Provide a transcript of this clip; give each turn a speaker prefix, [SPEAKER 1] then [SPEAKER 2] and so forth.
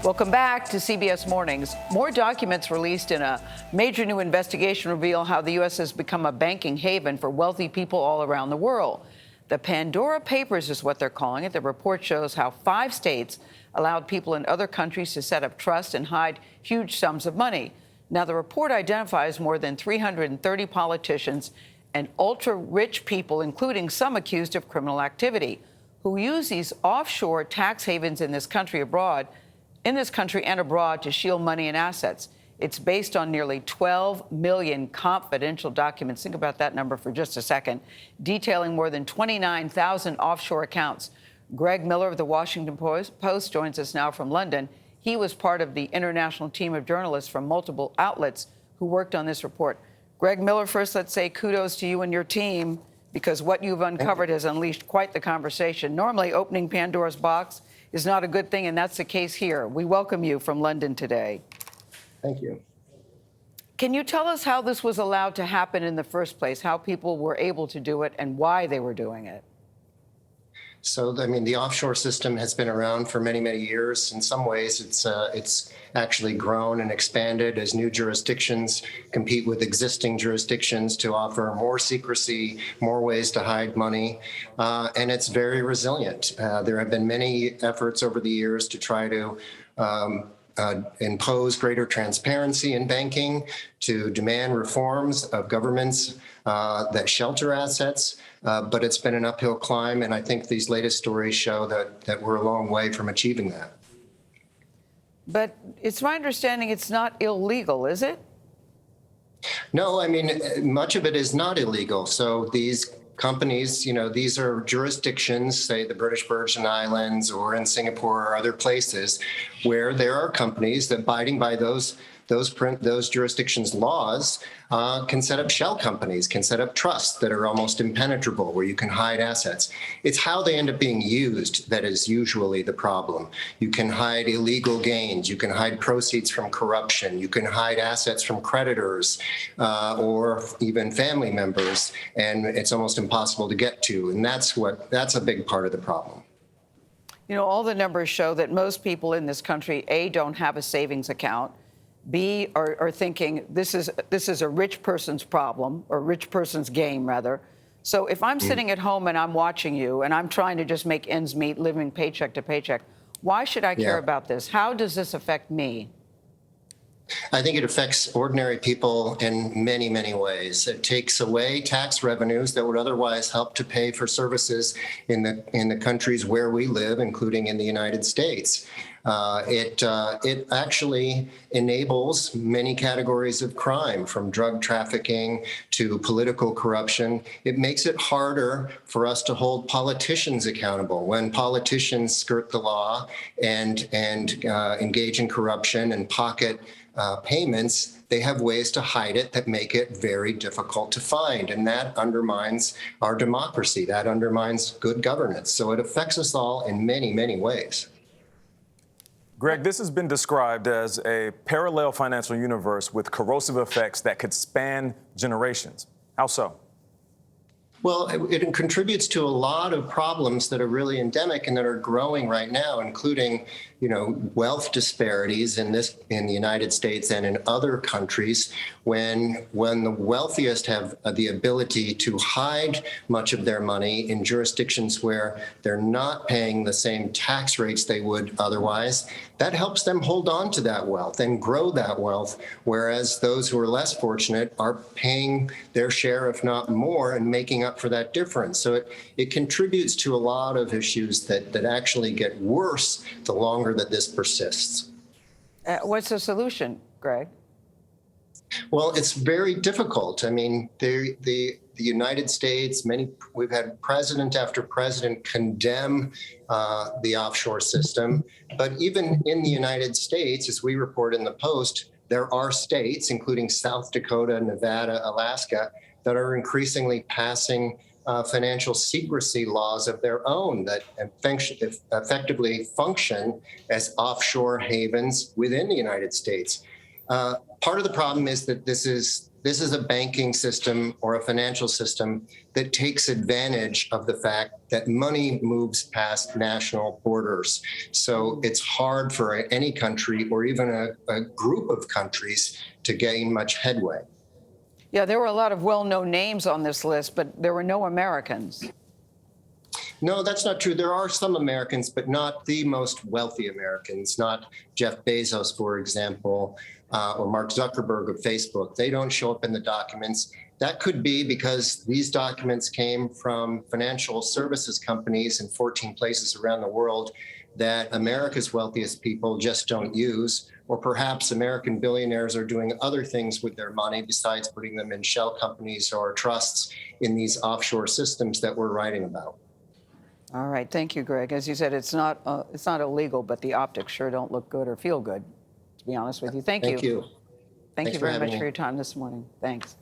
[SPEAKER 1] Welcome back to CBS Mornings. More documents released in a major new investigation reveal how the U.S. has become a banking haven for wealthy people all around the world. The Pandora Papers is what they're calling it. The report shows how 5 states allowed people in other countries to set up trusts and hide huge sums of money. Now, the report identifies more than 330 politicians and ultra-rich people, including some accused of criminal activity, who use these offshore tax havens in this country and abroad to shield money and assets. It's based on nearly 12 million confidential documents. Think about that number for just a second, detailing more than 29,000 offshore accounts. Greg Miller of the Washington Post joins us now from London. He was part of the international team of journalists from multiple outlets who worked on this report. Greg Miller, first, let's say kudos to you and your team, because what you've uncovered has unleashed quite the conversation. Normally, opening Pandora's box is not a good thing, and that's the case here. We welcome you from London today.
[SPEAKER 2] Thank you.
[SPEAKER 1] Can you tell us how this was allowed to happen in the first place, how people were able to do it and why they were doing it?
[SPEAKER 2] So, I mean, the offshore system has been around for many, many years. In some ways, it's actually grown and expanded as new jurisdictions compete with existing jurisdictions to offer more secrecy, more ways to hide money, and it's very resilient. There have been many efforts over the years to try to impose greater transparency in banking, to demand reforms of governments that shelter assets. But it's been an uphill climb, and I think these latest stories show that we're a long way from achieving that.
[SPEAKER 1] But it's my understanding it's not illegal, is it?
[SPEAKER 2] No, I mean, much of it is not illegal. So these companies, these are jurisdictions, say the British Virgin Islands or in Singapore or other places, where there are companies that, abiding by those jurisdictions' laws, can set up shell companies, can set up trusts that are almost impenetrable, where you can hide assets. It's how they end up being used that is usually the problem. You can hide illegal gains, you can hide proceeds from corruption, you can hide assets from creditors or even family members, and it's almost impossible to get to. And that's a big part of the problem.
[SPEAKER 1] All the numbers show that most people in this country, A, don't have a savings account, B, are thinking this is a rich person's problem, or rich person's game, rather. So if I'm sitting at home and I'm watching you and I'm trying to just make ends meet, living paycheck to paycheck, why should I care about this? How does this affect me?
[SPEAKER 2] I think it affects ordinary people in many, many ways. It takes away tax revenues that would otherwise help to pay for services in the countries where we live, including in the United States. It actually enables many categories of crime, from drug trafficking to political corruption. It makes it harder for us to hold politicians accountable. When politicians skirt the law and engage in corruption and pocket payments, they have ways to hide it that make it very difficult to find. And that undermines our democracy. That undermines good governance. So it affects us all in many, many ways.
[SPEAKER 3] Greg, this has been described as a parallel financial universe with corrosive effects that could span generations. How so?
[SPEAKER 2] Well, it contributes to a lot of problems that are really endemic and that are growing right now, including, wealth disparities in the United States and in other countries. When the wealthiest have the ability to hide much of their money in jurisdictions where they're not paying the same tax rates they would otherwise, that helps them hold on to that wealth and grow that wealth, whereas those who are less fortunate are paying their share, if not more, and making up for that difference. So it contributes to a lot of issues that actually get worse the longer that this persists.
[SPEAKER 1] What's the solution, Greg?
[SPEAKER 2] Well, it's very difficult. I mean, the United States, we've had president after president condemn the offshore system. But even in the United States, as we report in the Post, there are states, including South Dakota, Nevada, Alaska, that are increasingly passing financial secrecy laws of their own that effectively function as offshore havens within the United States. Part of the problem is that this is a banking system or a financial system that takes advantage of the fact that money moves past national borders. So it's hard for any country or even a group of countries to gain much headway.
[SPEAKER 1] Yeah, there were a lot of well-known names on this list, but there were no Americans.
[SPEAKER 2] No, that's not true. There are some Americans, but not the most wealthy Americans, not Jeff Bezos, for example, or Mark Zuckerberg of Facebook. They don't show up in the documents. That could be because these documents came from financial services companies in 14 places around the world that America's wealthiest people just don't use, or perhaps American billionaires are doing other things with their money besides putting them in shell companies or trusts in these offshore systems that we're writing about.
[SPEAKER 1] All right, thank you, Greg. As you said, it's not illegal, but the optics sure don't look good or feel good, to be honest with you. Thank you.
[SPEAKER 2] Thank you.
[SPEAKER 1] Thank
[SPEAKER 2] Thanks
[SPEAKER 1] you
[SPEAKER 2] for
[SPEAKER 1] very
[SPEAKER 2] having
[SPEAKER 1] much
[SPEAKER 2] me.
[SPEAKER 1] for your time this morning. Thanks.